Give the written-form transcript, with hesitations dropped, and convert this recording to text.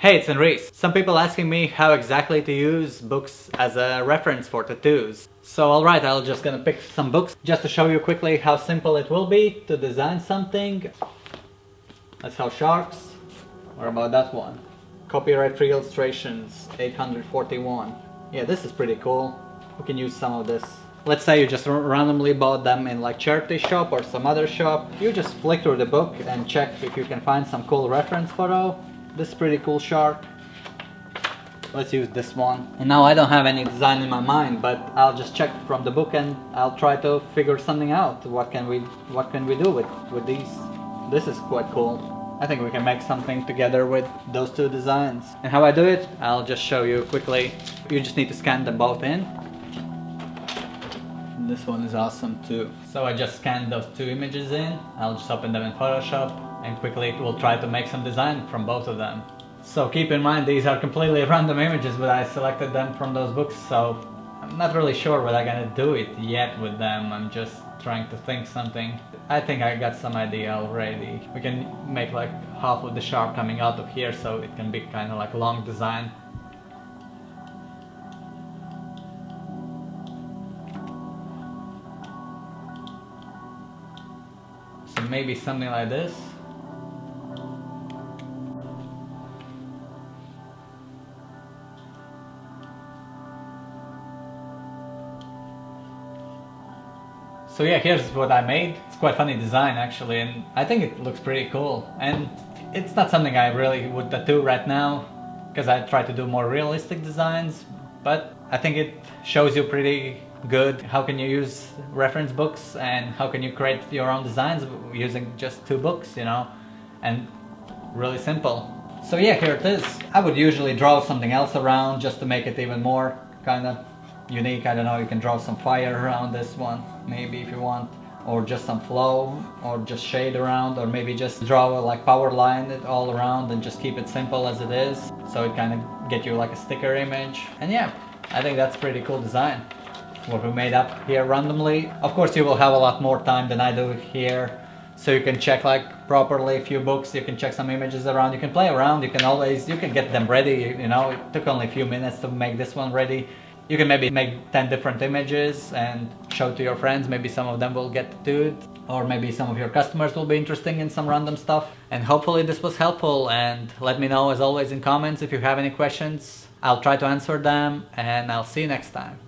Hey, it's Enrique. Some people asking me how exactly to use books as a reference for tattoos. So alright, I'll just gonna pick some books just to show you quickly how simple it will be to design something. Let's have sharks. What about that one? Copyright-free illustrations, 841. Yeah, this is pretty cool. We can use some of this. Let's say you just randomly bought them in like charity shop or some other shop. You just flick through the book and check if you can find some cool reference photo. This is pretty cool shark. Let's use this one. And now I don't have any design in my mind, but I'll just check from the book and I'll try to figure something out. What can we do with these? This is quite cool. I think we can make something together with those two designs. And how I do it, I'll just show you quickly. You just need to scan them both in. This one is awesome too. So I just scanned those two images in. I'll just open them in Photoshop and quickly we'll try to make some design from both of them. So keep in mind these are completely random images, but I selected them from those books, so I'm not really sure what I'm gonna do it yet with them. I'm just trying to think something. I think I got some idea already. We can make like half of the shark coming out of here so it can be kind of like a long design. So maybe something like this. So yeah, here's what I made. It's quite funny design actually, and I think it looks pretty cool. And it's not something I really would tattoo right now, because I try to do more realistic designs, but I think it shows you pretty good how can you use reference books and how can you create your own designs using just two books, you know, and really simple. So yeah, here it is. I would usually draw something else around just to make it even more kind of unique. I don't know, you can draw some fire around this one, maybe if you want, or just some flow, or just shade around, or maybe just draw like power line it all around and just keep it simple as it is, so it kind of get you like a sticker image. And yeah, I think that's pretty cool design, what we made up here randomly. Of course you will have a lot more time than I do here, so you can check like properly a few books, you can check some images around, you can play around, you can get them ready, you know. It took only a few minutes to make this one ready. You can maybe make 10 different images and show to your friends. Maybe some of them will get tattooed, or maybe some of your customers will be interested in some random stuff. And hopefully this was helpful, and let me know as always in comments if you have any questions. I'll try to answer them, and I'll see you next time.